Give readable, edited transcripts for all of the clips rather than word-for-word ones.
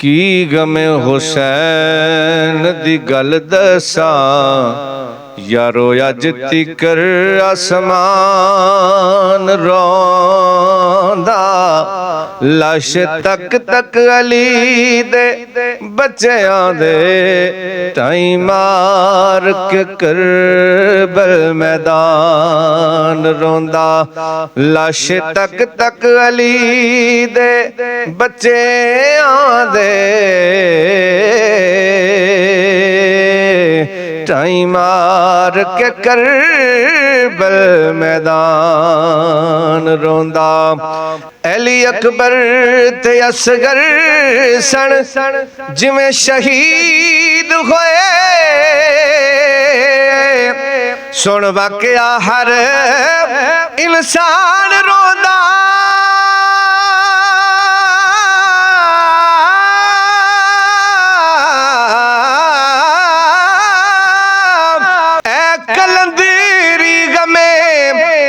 की गमे हुसैन दी गल दसां यारो अज तिकर आसमान रोंदा लाश तक तक अली दे बच्चियां दे टाई मार के करबल मैदान रोंदा लाश तक तक अली दे बच्चियां दे टाई मार के करबल मैदान रोंदा अली अकबर ते असगर सन जिवें शहीद होए सुन वाकया हर इंसान रोंदा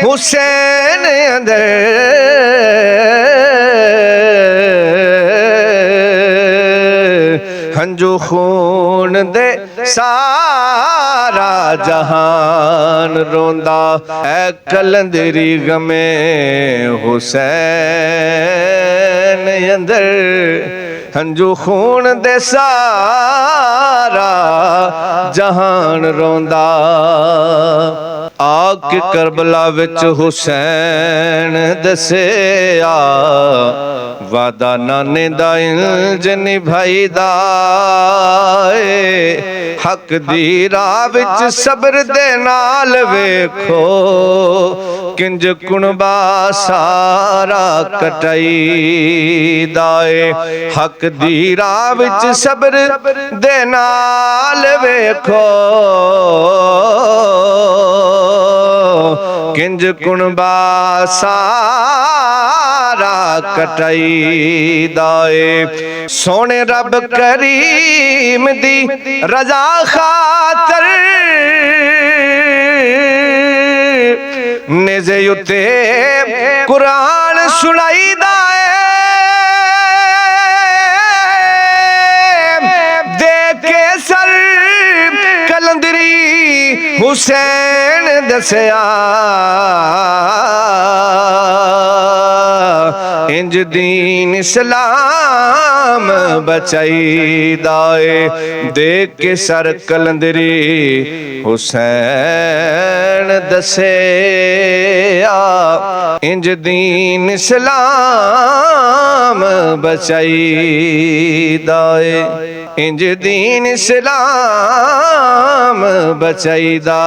हुसैन अंदर हंजू खून दे सारा जहान रोंदा ऐ कलंदरी गमे हुसैन अंदर हंजू खून दे सारा जहान रोंदा आके करबला विच हुसैन दसिया वादा नाने दा इंज निभाईदा हक दी राह विच सब्र दे नाल वेखो किंज कुणबा सारा कटाईदा हक दी राह विच सब्र दे नाल वेखो किंज कुणबा सारा कटाईदा सोने रब करीम दी रजा खातर नेज़े उत्ते कुरान सुनाईदा देखे सर कलंदरी हुसैन दसिया इंज दीन इस्लाम बचाईदा देख के सर कलंदरी हुसैन दसिया इंज दीन इस्लाम बचाईदा इंज दीन इस्लाम बचाईदा